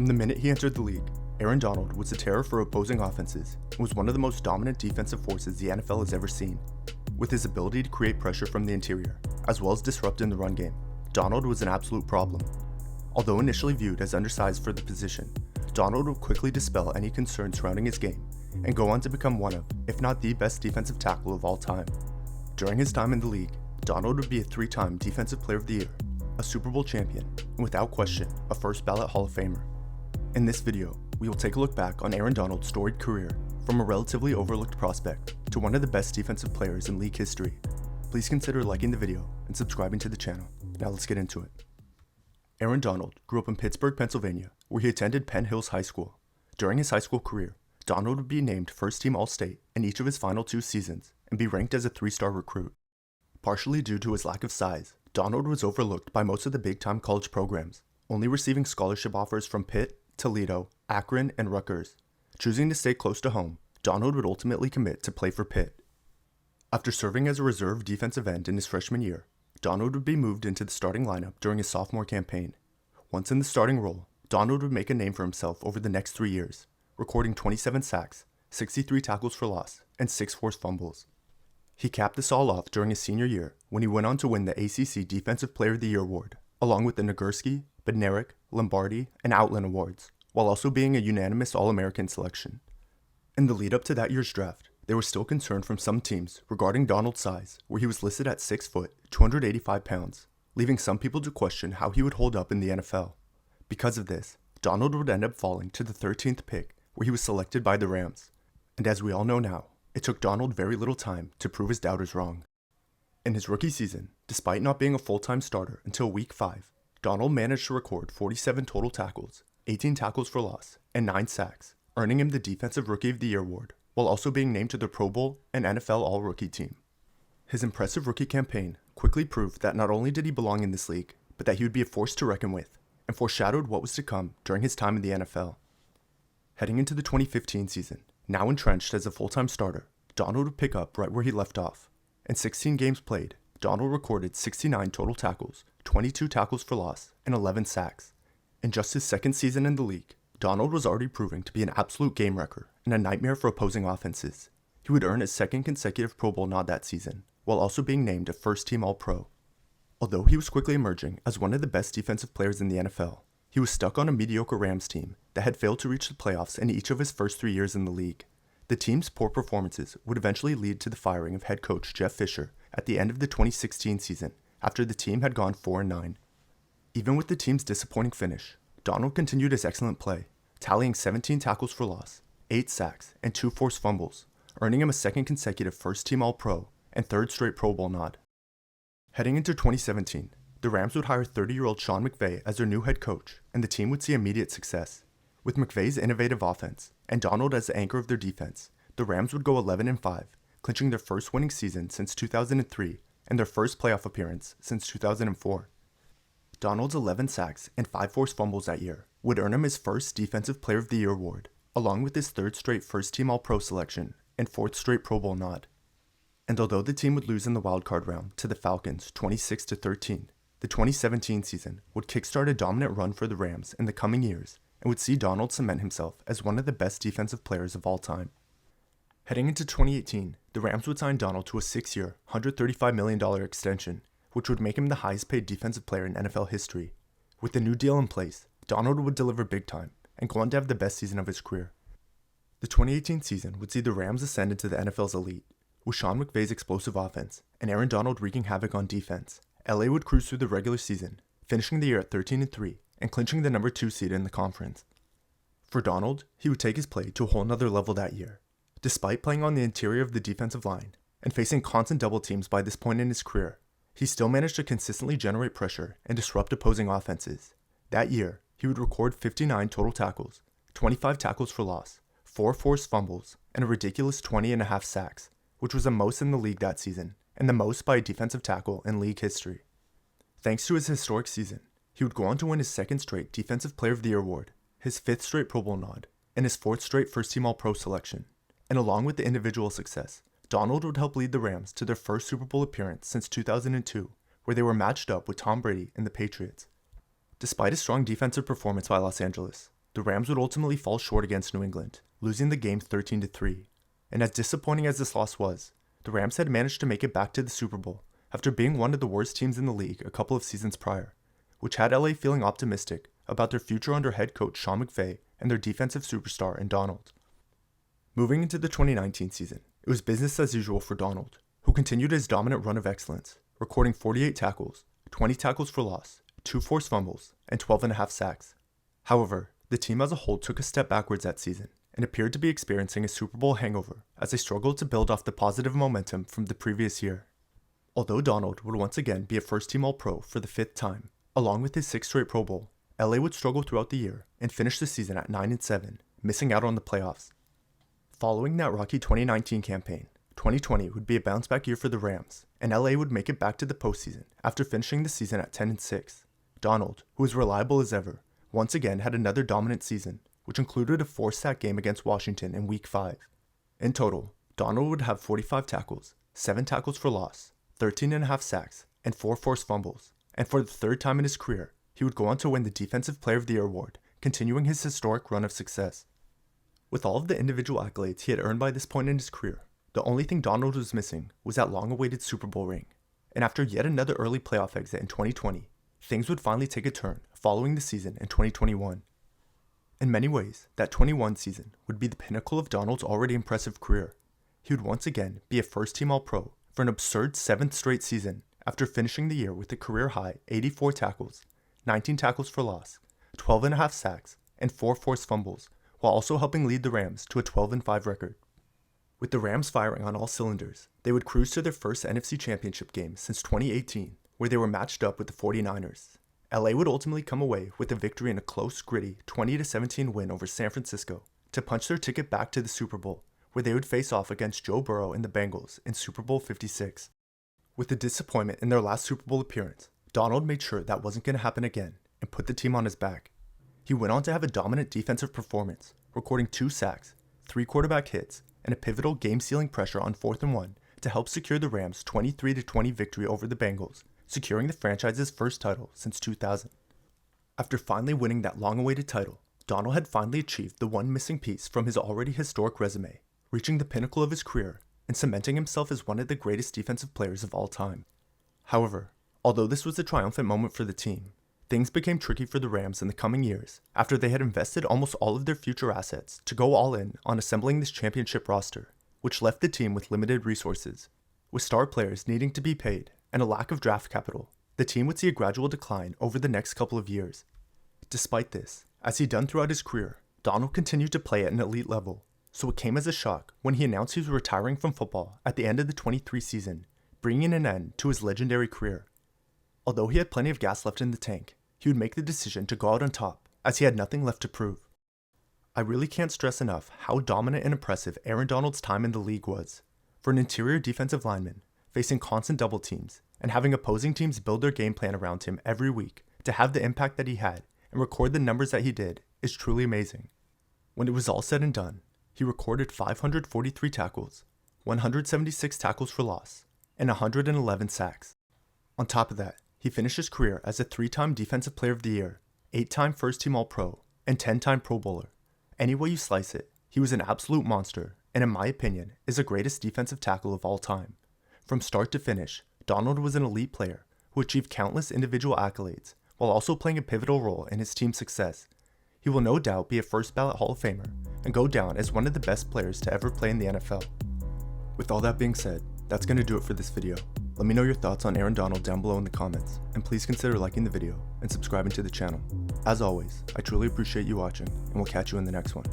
From the minute he entered the league, Aaron Donald was a terror for opposing offenses and was one of the most dominant defensive forces the NFL has ever seen. With his ability to create pressure from the interior, as well as disrupt in the run game, Donald was an absolute problem. Although initially viewed as undersized for the position, Donald would quickly dispel any concerns surrounding his game and go on to become one of, if not the best defensive tackle of all time. During his time in the league, Donald would be a 3-time Defensive Player of the Year, a Super Bowl champion, and without question, a first-ballot Hall of Famer. In this video, we will take a look back on Aaron Donald's storied career from a relatively overlooked prospect to one of the best defensive players in league history. Please consider liking the video and subscribing to the channel. Now let's get into it. Aaron Donald grew up in Pittsburgh, Pennsylvania, where he attended Penn Hills High School. During his high school career, Donald would be named first-team All-State in each of his final 2 seasons and be ranked as a 3-star recruit. Partially due to his lack of size, Donald was overlooked by most of the big-time college programs, only receiving scholarship offers from Pitt, Toledo, Akron, and Rutgers. Choosing to stay close to home, Donald would ultimately commit to play for Pitt. After serving as a reserve defensive end in his freshman year, Donald would be moved into the starting lineup during his sophomore campaign. Once in the starting role, Donald would make a name for himself over the next 3 years, recording 27 sacks, 63 tackles for loss, and 6 forced fumbles. He capped this all off during his senior year when he went on to win the ACC Defensive Player of the Year award, along with the Nagurski, Bednarik, Lombardi, and Outland awards, while also being a unanimous All-American selection. In the lead up to that year's draft, there was still concern from some teams regarding Donald's size, where he was listed at 6 foot, 285 pounds, leaving some people to question how he would hold up in the NFL. Because of this, Donald would end up falling to the 13th pick, where he was selected by the Rams. And as we all know now, it took Donald very little time to prove his doubters wrong. In his rookie season, despite not being a full-time starter until week 5, Donald managed to record 47 total tackles, 18 tackles for loss, and 9 sacks, earning him the Defensive Rookie of the Year award, while also being named to the Pro Bowl and NFL All-Rookie team. His impressive rookie campaign quickly proved that not only did he belong in this league, but that he would be a force to reckon with, and foreshadowed what was to come during his time in the NFL. Heading into the 2015 season, now entrenched as a full-time starter, Donald would pick up right where he left off. In 16 games played, Donald recorded 69 total tackles, 22 tackles for loss, and 11 sacks. In just his second season in the league, Donald was already proving to be an absolute game wrecker and a nightmare for opposing offenses. He would earn his second consecutive Pro Bowl nod that season, while also being named a first-team All-Pro. Although he was quickly emerging as one of the best defensive players in the NFL, he was stuck on a mediocre Rams team that had failed to reach the playoffs in each of his first 3 years in the league. The team's poor performances would eventually lead to the firing of head coach Jeff Fisher at the end of the 2016 season, after the team had gone 4-9. Even with the team's disappointing finish, Donald continued his excellent play, tallying 17 tackles for loss, 8 sacks, and 2 forced fumbles, earning him a second consecutive first-team All-Pro and third straight Pro Bowl nod. Heading into 2017, the Rams would hire 30-year-old Sean McVay as their new head coach, and the team would see immediate success. With McVay's innovative offense and Donald as the anchor of their defense, the Rams would go 11-5, clinching their first winning season since 2003 and their first playoff appearance since 2004. Donald's 11 sacks and 5 forced fumbles that year would earn him his first Defensive Player of the Year award, along with his third straight first-team All-Pro selection and fourth straight Pro Bowl nod. And although the team would lose in the wildcard round to the Falcons 26-13, the 2017 season would kickstart a dominant run for the Rams in the coming years and would see Donald cement himself as one of the best defensive players of all time. Heading into 2018, the Rams would sign Donald to a 6-year, $135 million extension, which would make him the highest-paid defensive player in NFL history. With the new deal in place, Donald would deliver big time and go on to have the best season of his career. The 2018 season would see the Rams ascend into the NFL's elite. With Sean McVay's explosive offense and Aaron Donald wreaking havoc on defense, LA would cruise through the regular season, finishing the year at 13-3 and clinching the number 2 seed in the conference. For Donald, he would take his play to a whole nother level that year. Despite playing on the interior of the defensive line and facing constant double teams by this point in his career, he still managed to consistently generate pressure and disrupt opposing offenses. That year, he would record 59 total tackles, 25 tackles for loss, 4 forced fumbles, and a ridiculous 20.5 sacks, which was the most in the league that season, and the most by a defensive tackle in league history. Thanks to his historic season, he would go on to win his second straight Defensive Player of the Year award, his 5th straight Pro Bowl nod, and his 4th straight first-team All-Pro selection. And along with the individual success, Donald would help lead the Rams to their first Super Bowl appearance since 2002, where they were matched up with Tom Brady and the Patriots. Despite a strong defensive performance by Los Angeles, the Rams would ultimately fall short against New England, losing the game 13-3. And as disappointing as this loss was, the Rams had managed to make it back to the Super Bowl after being one of the worst teams in the league a couple of seasons prior, which had LA feeling optimistic about their future under head coach Sean McVay and their defensive superstar in Donald. Moving into the 2019 season, it was business as usual for Donald, who continued his dominant run of excellence, recording 48 tackles, 20 tackles for loss, 2 forced fumbles, and 12.5 sacks. However, the team as a whole took a step backwards that season and appeared to be experiencing a Super Bowl hangover as they struggled to build off the positive momentum from the previous year. Although Donald would once again be a first-team All-Pro for the 5th time, along with his 6th straight Pro Bowl, LA would struggle throughout the year and finish the season at 9-7, missing out on the playoffs. Following that rocky 2019 campaign, 2020 would be a bounce-back year for the Rams, and LA would make it back to the postseason after finishing the season at 10-6. Donald, who was reliable as ever, once again had another dominant season, which included a 4-sack game against Washington in Week 5. In total, Donald would have 45 tackles, 7 tackles for loss, 13.5 sacks, and 4 forced fumbles, and for the 3rd time in his career, he would go on to win the Defensive Player of the Year award, continuing his historic run of success. With all of the individual accolades he had earned by this point in his career, the only thing Donald was missing was that long-awaited Super Bowl ring, and after yet another early playoff exit in 2020, things would finally take a turn following the season in 2021. In many ways, that 21 season would be the pinnacle of Donald's already impressive career. He would once again be a first-team All-Pro for an absurd 7th straight season after finishing the year with a career-high 84 tackles, 19 tackles for loss, 12.5 sacks, and 4 forced fumbles, while also helping lead the Rams to a 12-5 record. With the Rams firing on all cylinders, they would cruise to their first NFC Championship game since 2018, where they were matched up with the 49ers. LA would ultimately come away with a victory in a close, gritty 20-17 win over San Francisco to punch their ticket back to the Super Bowl, where they would face off against Joe Burrow and the Bengals in Super Bowl 56. With the disappointment in their last Super Bowl appearance, Donald made sure that wasn't going to happen again and put the team on his back. He went on to have a dominant defensive performance, recording 2 sacks, 3 quarterback hits, and a pivotal game-sealing pressure on 4th and 1 to help secure the Rams' 23-20 victory over the Bengals, securing the franchise's first title since 2000. After finally winning that long-awaited title, Donald had finally achieved the one missing piece from his already historic resume, reaching the pinnacle of his career and cementing himself as one of the greatest defensive players of all time. However, although this was a triumphant moment for the team, things became tricky for the Rams in the coming years after they had invested almost all of their future assets to go all in on assembling this championship roster, which left the team with limited resources. With star players needing to be paid and a lack of draft capital, the team would see a gradual decline over the next couple of years. Despite this, as he'd done throughout his career, Donald continued to play at an elite level, so it came as a shock when he announced he was retiring from football at the end of the 23 season, bringing an end to his legendary career. Although he had plenty of gas left in the tank, he would make the decision to go out on top, as he had nothing left to prove. I really can't stress enough how dominant and impressive Aaron Donald's time in the league was. For an interior defensive lineman, facing constant double teams, and having opposing teams build their game plan around him every week to have the impact that he had and record the numbers that he did is truly amazing. When it was all said and done, he recorded 543 tackles, 176 tackles for loss, and 111 sacks. On top of that, he finished his career as a 3-time Defensive Player of the Year, 8-time First-Team All-Pro, and 10-time Pro Bowler. Any way you slice it, he was an absolute monster, and in my opinion, is the greatest defensive tackle of all time. From start to finish, Donald was an elite player who achieved countless individual accolades while also playing a pivotal role in his team's success. He will no doubt be a first-ballot Hall of Famer and go down as one of the best players to ever play in the NFL. With all that being said, that's going to do it for this video. Let me know your thoughts on Aaron Donald down below in the comments, and please consider liking the video and subscribing to the channel. As always, I truly appreciate you watching, and we'll catch you in the next one.